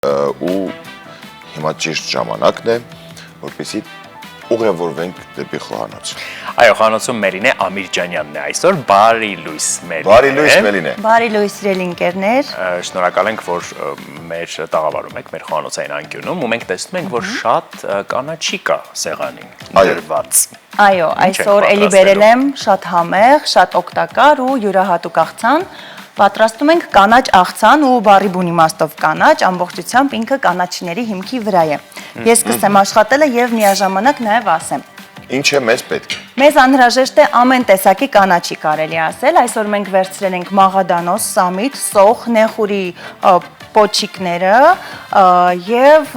ու հիմա ճիշտ ժամանակն է, որպեսզի ուղևորվենք դեպի խոհանոց։ Այո, խոհանոցում մերին է Ամիրջանյանն է այսօր, բարի լույս Մերին։ Բարի լույս Մերին է։ Բարի լույս իրել ընկերներ։ Շնորհակալ ենք, որ մեր տաղավարում եք, մեր խոհանոցային անկյունում, ու մենք տեսնում ենք, որ շատ կանաչի կա սեղանին դրված։ Այո, այսօր էլի բերել եմ շատ համեղ, շատ օգտակար ու յուրահատուկ աղցան։ Պատրաստում ենք կանաչ աղցան ու բառի բուն իմաստով կանաչ, ամբողջությամբ ինքը կանաչիների հիմքի վրա է։ Ես կսեմ աշխատելը եւ միաժամանակ նաեւ ասեմ։ Ինչ է մեզ պետք։ Մեզ անհրաժեշտ է ամեն տեսակի կանաչի կարելի ասել։ Այսօր մենք վերցրել ենք մաղադանոս, սամիտ, սոխ, նեխուրի պոչիկները եւ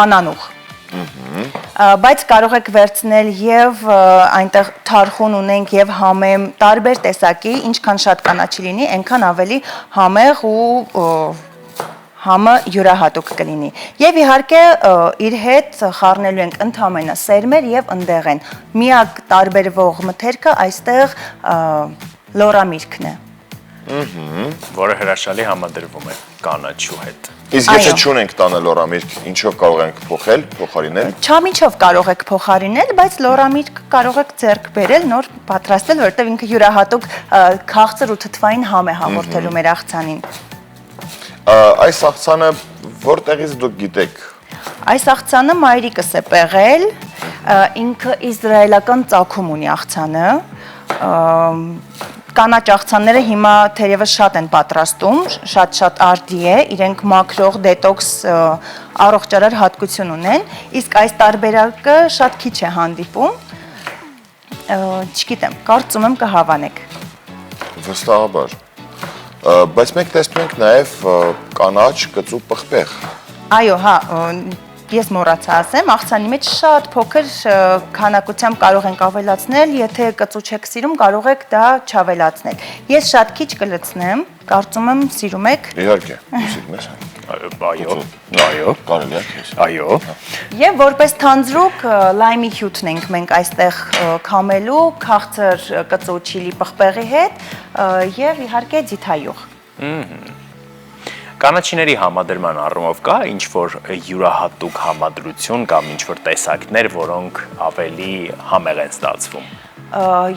անանուխ։ Բայց կարող եք վերցնել եւ այնտեղ թարխուն ունենք եւ համեմ տարբեր տեսակի, ինչքան շատ կանաչի լինի, այնքան ավելի համեղ ու համը յուրահատուկ կլինի։ Եվ իհարկե իր հետ խառնելու ենք ընդհանրապես սերմեր եւ ընդեղեն։ Միակ տարբերվող մթերքը այստեղ լորամիրգն է։ Որը հրաշալի համադրվում է կանաչու հետ։ Իսկ եթե չունենք տանը լորամիրգ, ինչով կարող ենք փոխել, փոխարինել։ Չամիջով կարող եք փոխարինել, բայց լորամիրգ կարող եք ձեռք բերել, նոր պատրաստել, որովհետև ինքը յուրահատուկ քաղցր ու թթվային համ է հաղորդելու մեր աղցանին։ Այս աղցանը որտեղից դուք գիտեք։ Այս աղցանը մայրիկս է պեղել, ինքը իսրայելական ծագում ունի աղցանը։ Կանաչ աղցանները հիմա թերևս շատ են պատրաստում, շատ արդի է, իրենք մաքրող, դետոքս, առողջարար հատկություն ունեն, իսկ այս տարբերակը շատ քիչ է հանդիպում, չգիտեմ, կարծում եմ կհավանեք։ Վստահաբար, բայց մենք տեսնում ենք նաև կանաչ կծու պղպեղ։ Այո, հա, ես մոռացա ասեմ, աղցանի մեջ շատ փոքր քանակությամբ կարող ենք ավելացնել, եթե կծու չեք սիրում, կարող եք դա չավելացնել։ Ես շատ քիչ կլցնեմ, կարծում եմ սիրում եք։ Իհարկե, սիրում ես։ Այո, կարելի է քեզ։ այո։ Եվ որպես թանձրուկ լայմի հյութն ենք մենք այստեղ քամելու, քաղցր կծու չիլի պղպեղի հետ եւ իհարկե ձիթայուղ։ Կանաչիների համադրման առումով կա ինչ-որ յուրահատուկ համադրություն կամ ինչ-որ տեսակներ, որոնք ավելի համեղ են ստացվում։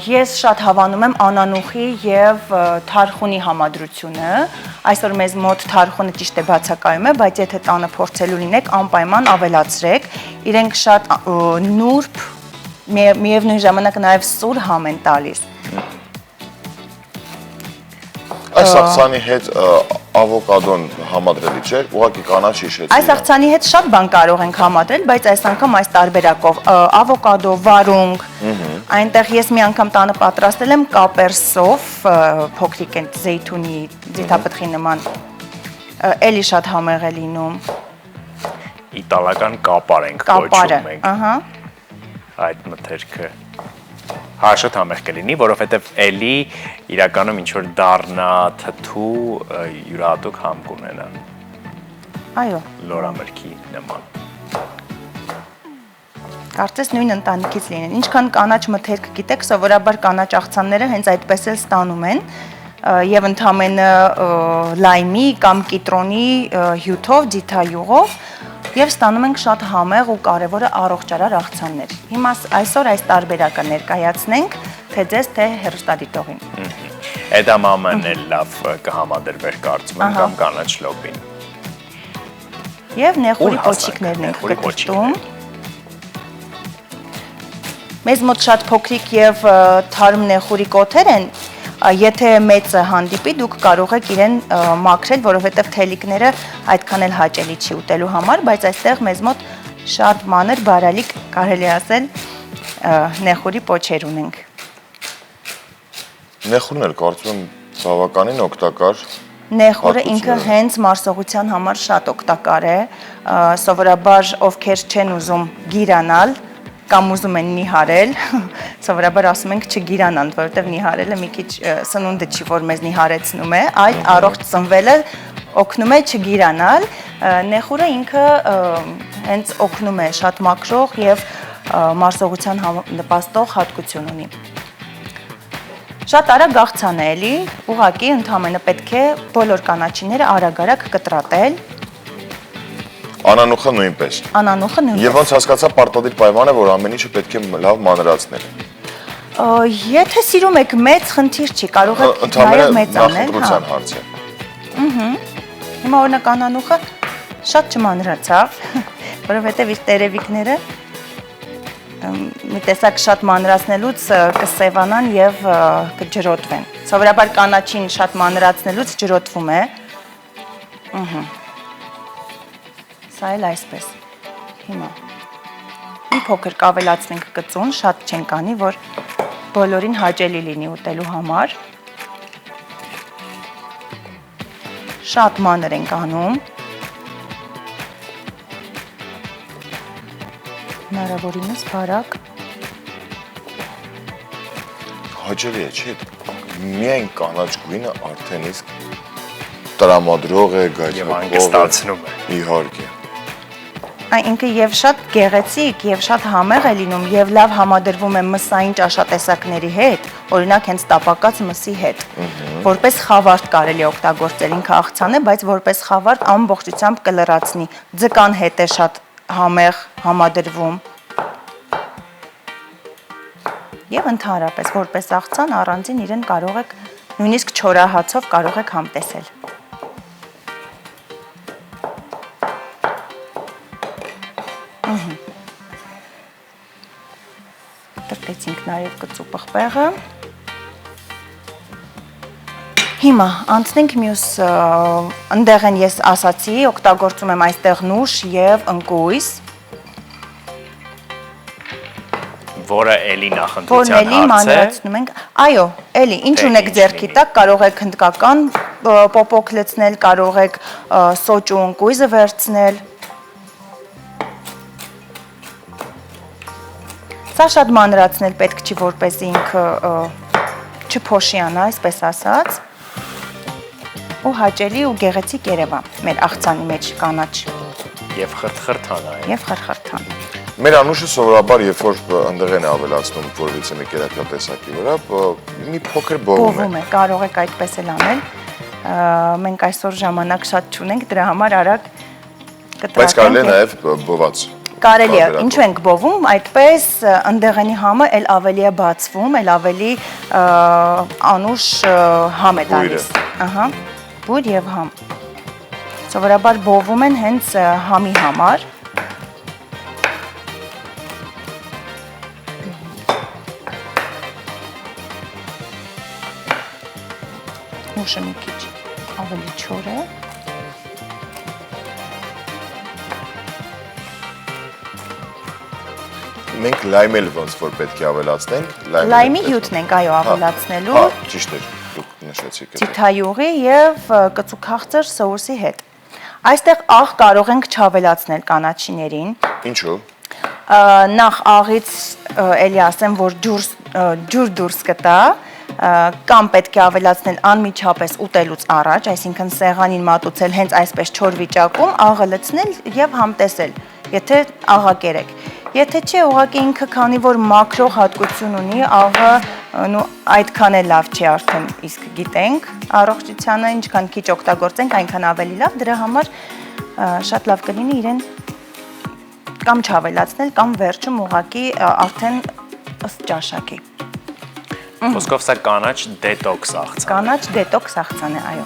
Ես շատ հավանում եմ անանուխի եւ թարխունի համադրությունը։ Այսօր մեզ մոտ թարխունը ճիշտ է բացակայում է, բայց եթե տանը փորձելու լինեք, անպայման ավելացրեք։ Իրենք շատ նուրբ, միևնույն ժամանակ նաեւ սուր համ են տալիս։ Այս աղցանի հետ ավոկադոն համադրելի չէ, ուղղակի կանաչ հիշեցի։ Այս աղցանի հետ շատ բան կարող ենք համադրել, բայց այս անգամ այս տարբերակով ավոկադո, վարունգ, այնտեղ ես մի անգամ տանը պատրաստել եմ կապերսով, փոքրիկ են զեյթունի, ձիթապտղի նման, էլի շատ համեղ է լինում։ Իտալական կապար ենք կոչում մենք։ Այդ մթերքը հա շատ համեղ կլինի, որովհետև էլի իրականում ինչ-որ դառնա թթու յուրահատուկ համ կունենա։ Այո։ Լորամիրգի նման։ Կարծես նույն ընտանիքից լինեն։ Ինչքան կանաչ մթերք գիտեք, սովորաբար կանաչ աղցանները հենց այդպես էլ ստանում են եւ ընդհանրապես լայմի կամ կիտրոնի հյութով, ձիթայուղով եւ ստանում ենք շատ համեղ ու կարեւորը առողջարար աղցաններ։ Հիմա այսօր այս տարբերակը ներկայացնենք թե ձեզ, թե հեռուստադիտողին։ Էդամամանն էլ լավ կհամադրվեր կարծում եմ կամ կանաչ լոբին։ Եվ նեխուրի պոչիկներն ենք կտրտում։ Մեզ մոտ շատ փոքրիկ եւ թարմ նեխուրի կոթեր են, եթե մեծը հանդիպի, դուք կարող եք իրեն մաքրել, որովհետև թելիկները այդքան էլ հաճելի չի ուտելու համար, բայց այստեղ մեզ մոտ շատ մանր, բարալիկ, կարելի ասել, նեխուրի պոչեր ունենք։ Նեխուրն էլ կարծում եմ բավականին օգտակար։ Նեխուրը ինքը հենց մարսողության համար շատ օգտակար է, սովորաբար ովքեր չեն ուզում գիրանալ, կամ ուզում են նիհարել, սովորաբար ասում ենք չգիրանան, որովհետև նիհարելը մի քիչ սնունդը չի, որ մեզ նիհարեցնում է, այլ առողջ ծնվելը օգնում է չգիրանալ, նեխուրը ինքը հենց օգնում է շատ մաքրող եւ մարսողության նպաստող հատկություն ունի։ Շատ արագ աղցան է էլի, ուղղակի ընդհանրապես պետք է բոլոր կանաչիները արագ-արագ կտրատել։ Անանուխը նույնպես։ Անանուխը նույնպես։ Եվ ոնց հասկացա պարտադիր պայման է, որ ամեն ինչը պետք է լավ մանրացնել։ Եթե սիրում եք մեծ խնդիր չի, կարող եք նաև մեծանել, նախընտրության հարց է։ Հիմա օրինակ անանուխը շատ չմանրացավ, որովհետև իր տերևիկները մի տեսակ շատ մանրացնելուց կսևանան եւ կջրոտվեն։ Սովորաբար կանաչին շատ մանրացնելուց ջրոտվում է։ Սա էլ այսպես։ Հիմա մի փոքր կավելացնենք կծուն, շատ չենք անի, որ բոլորին հաճելի լինի ուտելու համար։ Շատ մանր ենք անում։ Հնարավորինս բարակ։ Հաճելի է, չէ՞։ Միայն կանաչ գույնը արդեն իսկ տրամադրող է, Եվ գայթակղող է։ անգստացնում է։ Իհարկե։ Այն ինքը եւ շատ գեղեցիկ եւ շատ համեղ է լինում եւ լավ համադրվում է մսային ճաշատեսակների հետ, օրինակ հենց տապակած մսի հետ։ Որպես խավարդ կարելի է օգտագործել, ինքը աղցան է, բայց որպես խավարդ ամբողջությամբ կլրացնի։ Ձկան հետ է շատ համեղ համադրվում։ Եվ ընդհանրապես որպես աղցան առանձին իրեն կարող եք նույնիսկ չորահացով կարող եք համտեսել։ Տրտեցինք նաև կծու պղպեղը։ Հիմա անցնենք մյուս ընդեղեն ես ասացի, օգտագործում եմ այստեղ նուշ եւ ընկույզ, Որը էլի որն նախընտրության էլի հարց է։ մանրացնում ենք։ Այո, էլի, ինչ Թե ունեք ինչ ձեռքի լինի։ տակ, կարող եք հնդկական պոպոկ լցնել, կարող եք սոճու ընկույզը վերցնել։ Սա շատ մանրացնել պետք չի, որպեսզի ինքը չփոշիանա, այսպես ասած, ու հաճելի ու գեղեցիկ երևա մեր աղցանի մեջ կանաչ Եվ խրթխրթան է։ եւ խրխրթան։ Մեր անուշը սովորաբար, երբ որ ընդեղեն է ավելացնում որևիցե մի կերակրյա տեսակի վրա, մի փոքր բովում է։ Բովում է, կարող եք այդպես էլ անել։ Մենք այսօր ժամանակ շատ չունենք, դրա համար արագ Բայց կարելի է նաև բոված։ Կարելի է, ինչու ենք բովում, այդպես ընդեղենի համը էլ ավելի է բացվում, էլ ավելի անուշ համ է տալիս։ Ահա, բույր եւ համ։ Սովորաբար բովում են հենց համի համար։ Նուշը մի քիչ ավելի չոր է։ Մենք լայմ էլ ոնց որ պետք է ավելացնենք։ Լայմի հյութն ենք այո ավելացնելու։ Հա, ճիշտ է, դուք նշեցիք դա։ Ձիթայուղի եւ կծուքաղցր սոուսի հետ։ Այստեղ աղ կարող ենք չավելացնել կանաչիներին։ Ինչու՞։ Նախ աղից էլի ասեմ, որ ջուր դուրս կտա, կամ պետք է ավելացնել անմիջապես ուտելուց առաջ, այսինքն սեղանին մատուցել հենց այսպես չոր վիճակում, աղը լցնել եւ համտեսել, եթե աղակեր եք։ Եթե չէ, ուղղակի ինքը քանի որ մակրող հատկություն ունի, աղը այդքան էլ լավ չի արդեն իսկ գիտենք, առողջությանը ինչքան քիչ օգտագործենք, այնքան ավելի լավ, դրա համար շատ լավ կլինի իրեն կամ չավելացնել, կամ վերջում ուղղակի արդեն ըստ ճաշակի։ Ոսկով սա կանաչ դետոքս աղցան։ Կանաչ դետոքս աղցան է, այո։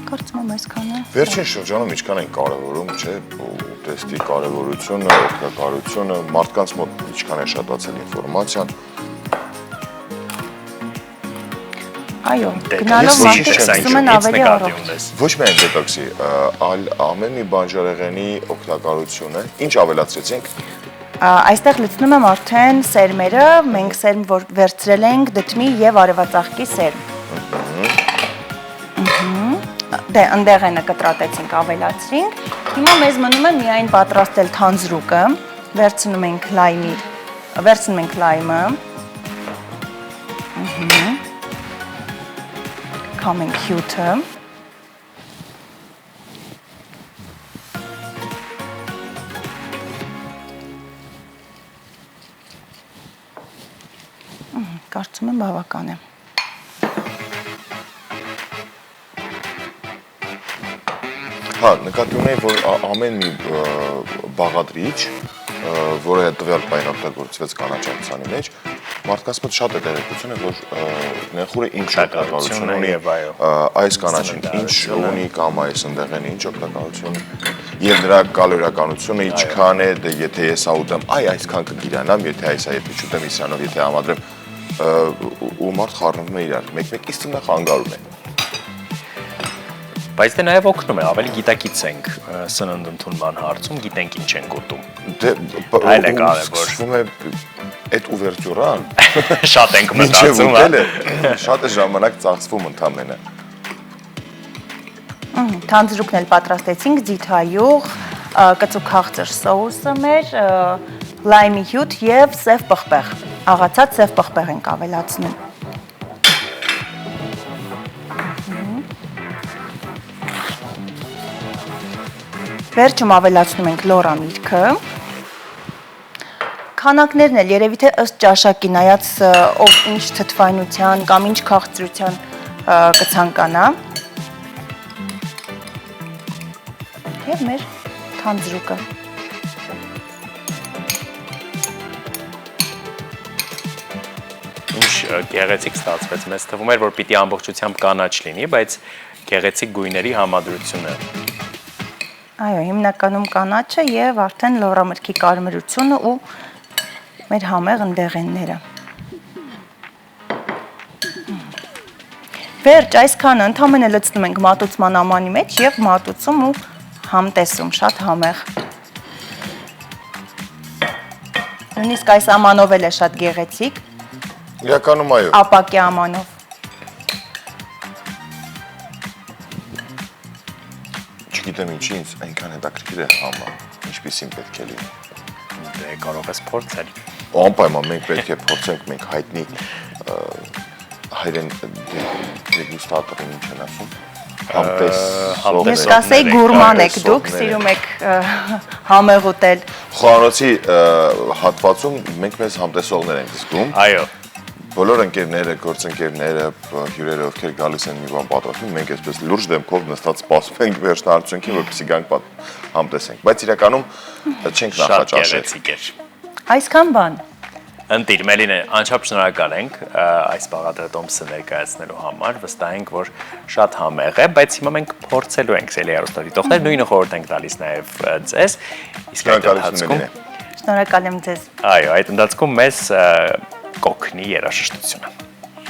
Կարծում եմ այսքանը։ Վերջին շրջանում ինչքան են կարևորում, չէ, ուտեստի կարևորությունը, օգտակարությունը, մարդկանց մոտ ինչքան է շատացել ինֆորմացիան։ Այո, Դետոքսի գնալով մարդիկ սկսում են ավելի առողջ։ ունես։ Ոչ միայն դետոքսի, ամեն մի բանջարեղենի օգտակարությունը, ինչ ավելացրեցինք։ Այստեղ լցնում եմ արդեն սերմերը, մենք սերմ որ վերցրել ենք դդմի եւ արևածաղկի սերմ։ Դե ընդեղենը կտրատեցինք, ավելացրինք։ Հիմա մեզ մնում է միայն պատրաստել թանձրուկը, վերցնում ենք լայմը։ Կամ ենք հյութը։ Կարծում եմ բավական է։ Հա, նկատի ունեի, որ ամեն մի բաղադրիչ, որը տվյալ պայն օգտագործվեց կանաչապսանի մեջ, մարդկանց մոտ շատ է տեղեկությունը, որ նեխուրը ինչ օգտակարություն ունի, այս կանաչին ինչ ունի կամ այս ընդեղենը ինչ օգտակարություն եւ նրա կալորիականությունը ինչքան է, դե եթե ես ուտեմ, այսքան կգիրանամ, եթե եթե չուտեմ իսրանով, եթե համադրեմ ու մարդ խառնվում է իրար, մեկ-մեկ իսկ նա խանգարում է։ Բայց դե նաև օգնում է, ավելի գիտակից ենք սնունդ ընդունման հարցում, գիտենք ինչ ենք ուտում։ Այլ է կարևոր։ Սկսվում է այդ ուվերտյուրան, Շատ ենք մտածում, շատ է ժամանակ ծախսվում ընդամենը։ Թանձրուկն էլ պատրաստեցինք, ձիթայուղ, կծուկախծր սոուսը մեր, լայմի հյութ եւ սև պղպեղ։ Աղացած սև պղպեղ ենք ավելացնում։ Վերջում ավելացնում ենք լորամիրգը։ Քանակներն էլ երևի թե ըստ ճաշակի նայած ով ինչ թթվայնության կամ ինչ քաղցրության կցանկանա։ Եվ մեր թանձրուկը։ Ինչ գեղեցիկ ստացվեց, մեզ թվում էր, որ պիտի ամբողջությամբ կանաչ լինի, բայց գեղեցիկ գույների համադրությունը։ Այո, հիմնականում կանաչը եւ արդեն լորամրգի կարմրությունը ու մեր համեղ ընդեղենները։ Վերջ, այսքանը ընդամենը լցնում ենք մատուցման ամանի մեջ եւ մատուցում ու համտեսում, շատ համեղ։ Նույնիսկ այս ամանով էլ է շատ գեղեցիկ։ Իրականում այո։ Ապակի ամանով։ Չգիտեմ ինչի ինձ այնքան հետաքրքիր է համը, ինչպիսին պետք է լինի։ Դե կարող ես փորձել։ Անպայման մենք պետք է փորձենք, մենք հայտնի հայրեն դեգուստատորին ինչ են ասում։ Ես կասեի գուրման եք դուք, սիրում եք համեղ ուտել։ Խոհանոցի հատվածում մենք մեզ համտեսողներ ենք զգում։ Այո։ Բոլոր ընկերները, գործընկերները, հյուրերը, ովքեր գալիս են մի բան պատրաստում, մենք այսպես լուրջ դեմքով նստած սպասում ենք վերջնարդյունքին, որպեսզի գանք համտեսենք, բայց իրականում չենք նախաճաշել։ Այսքան բան։ Ընտիր, Մելինե, անչափ շնորհակալ ենք այս բաղադրատոմսը ներկայացնելու համար, վստահ ենք, որ շատ համեղ է, բայց հիմա մենք փորձելու ենք սելի հեռուստադիտողներ, նույնը խորհուրդ ենք տալիս նաև ձեզ, իսկ այդ ընթացքում Շնորհակալ եմ ձեզ։ Այո, այդ ընթացքում մեզ կօգնի երաժշտությունը։